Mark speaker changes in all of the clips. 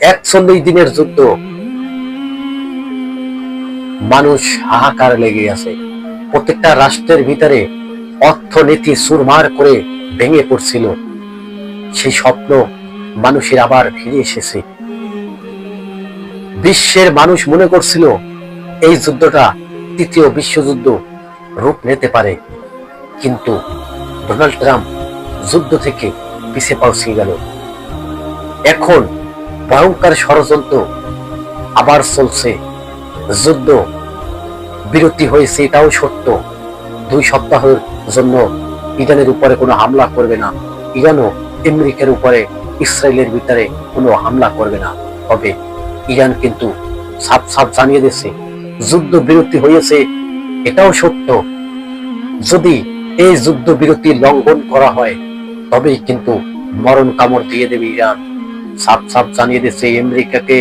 Speaker 1: 41 দিনের যুদ্ধ, মানুষ হাহাকার লেগে আছে। প্রত্যেকটা রাষ্ট্রের ভিতরে অর্থনীতি চুরমার করে ভেঙে পড়ছিল। সেই স্বপ্ন মানুষের আবার ফিরে এসেছে। বিশ্বের মানুষ মনে করছিল এই যুদ্ধটা তৃতীয় বিশ্বযুদ্ধ রূপ নিতে পারে, কিন্তু ডোনাল্ড ট্রাম্প যুদ্ধ থেকে পিছে পৌঁছে গেল। এখন ভয়ঙ্কর ষড়যন্ত্র আবার চলছে। যুদ্ধ বিরতি হয়েছে, এটাও সত্য। 2 সপ্তাহের জন্য ইরানের উপরে কোনো হামলা করবে না। ইরানও আমেরিকার উপরে, ইসরায়েলের ভিতরে কোনো হামলা করবে না। তবে ইরান কিন্তু সাফ সাফ জানিয়ে দিয়েছে যুদ্ধ বিরতি হয়েছে, এটাও সত্য। যদি এই যুদ্ধ বিরতি লঙ্ঘন করা হয় তবেই কিন্তু মরণ কামড় দিয়ে দেবে ইরান। সাফ সাফ জানিয়ে দিয়েছে আমেরিকাকে,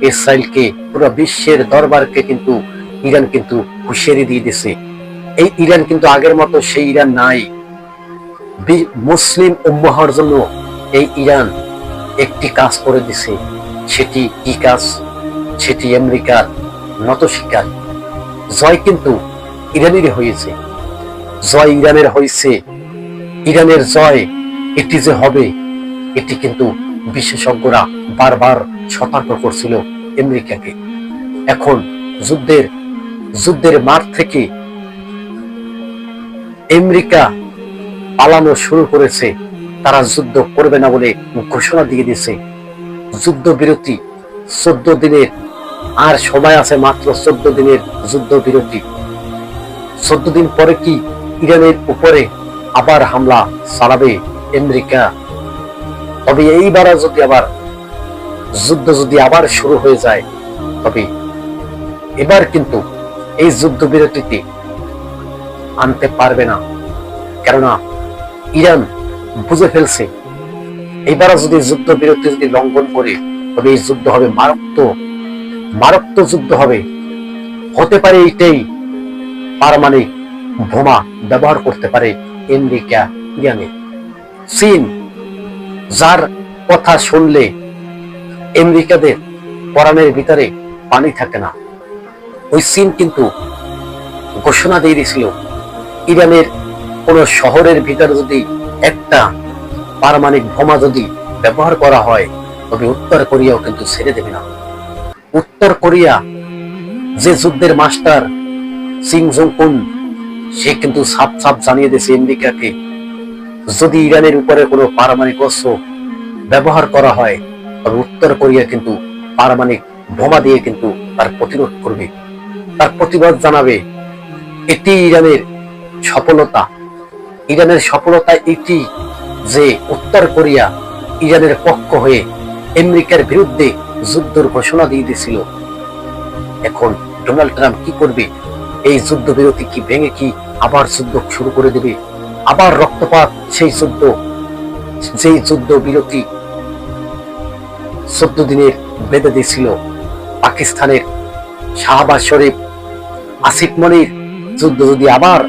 Speaker 1: ইসরায়েলকে, পুরো বিশ্বের দরবারকে কিন্তু ইরান কিন্তু হুঁশিয়ারি দিয়ে দিয়েছে। এই ইরান কিন্তু আগের মতো সেই ইরান নাই। মুসলিম উম্মাহর জন্য এই ইরান একটি কাজ করে দিছে। সেটি কি কাজ? সেটি আমেরিকার নত স্বীকার। জয় কিন্তু ইরানেরই হয়েছে, জয় ইরানের হয়েছে। ইরানের জয় এটি যে হবে, এটি কিন্তু বিশেষজ্ঞরা বারবার সতর্ক করছিল আমেরিকাকে। এখন যুদ্ধের মাঠ থেকে আমেরিকা পালানো শুরু করেছে। তারা যুদ্ধ করবে না বলে ঘোষণা দিয়ে দিয়েছে। যুদ্ধ বিরতি 14 দিনের, আর সময় আছে মাত্র 14 দিনের যুদ্ধ বিরতি। 14 দিন পরে কি ইরানের উপরে আবার হামলা চালাবে আমেরিকা? তবে এইবার যদি আবার যুদ্ধ আবার শুরু হয়ে যায়, তবে এবার কিন্তু এই যুদ্ধ বিরতিতে আনতে পারবে না। কেননা ইরান বুঝে ফেলছে এবার যদি যুদ্ধ বিরতি লঙ্ঘন করে, তবে এই যুদ্ধ হবে মারাত্মক যুদ্ধ হবে। হতে পারে এইটাই পারমাণবিক বোমা ব্যবহার করতে পারে আমেরিকা ইরানে। চীন, যার কথা শুনলে আমেরিকাদের পরাণের ভিতরে পানি থাকে না, ওই চীন কিন্তু ঘোষণা দিয়ে দিয়েছিল ইরানের কোন শহরের ভিতরে যদি একটা পারমাণবিক বোমা যদি ব্যবহার করা হয়, তবে উত্তর কোরিয়াও কিন্তু ছেড়ে দেবে না। উত্তর কোরিয়া যে যুদ্ধের মাস্টার কিম জং উন, সে কিন্তু সাফ সাফ জানিয়ে দিয়েছে আমেরিকাকে, যদি ইরানের উপরে কোনো পারমাণবিক অস্ত্র ব্যবহার করা হয়, তবে উত্তর কোরিয়া কিন্তু পারমাণবিক বোমা দিয়ে কিন্তু তার প্রতিরোধ করবে, তার প্রতিবাদ জানাবে। এটি ইরানের সফলতা। ইরানের সফলতা এটি যে উত্তর কোরিয়া ইরানের পক্ষ হয়ে আমেরিকার বিরুদ্ধে যুদ্ধের ঘোষণা দিয়ে দিয়েছিল। এখন ডোনাল্ড ট্রাম্প কি করবে? এই যুদ্ধ বিরতি কি ভেঙে কি আবার যুদ্ধ শুরু করে দেবে? আবার রক্তপাত, সেই যুদ্ধ বিরতি 14 দিনের বেঁধে দিয়েছিল। পাকিস্তানের শাহবাজ শরীফ, আসিফ মনির যুদ্ধ যদি আবার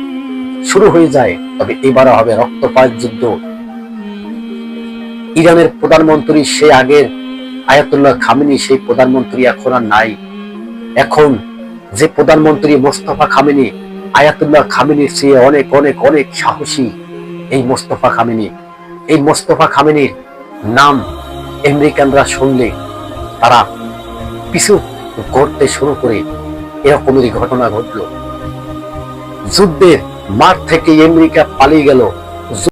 Speaker 1: শুরু হয়ে যায়, তবে এবারও হবে রক্তপাত যুদ্ধ। ইরানের প্রধানমন্ত্রী সে আগের আয়াতুল্লাহ খামেনি, সেই প্রধানমন্ত্রী এখন আর নাই। এখন যে প্রধানমন্ত্রী মোস্তফা খামেনি, আয়াতুল্লাহ খামেনির চেয়ে অনেক অনেক অনেক সাহসী এই মোস্তফা খামেনি। এই মোস্তফা খামেনির নাম আমেরিকানরা শুনলে তারা পিছু করতে শুরু করে। এরকমেরই ঘটনা ঘটল। যুদ্ধের মাঠ থেকে আমেরিকা পালিয়ে গেল।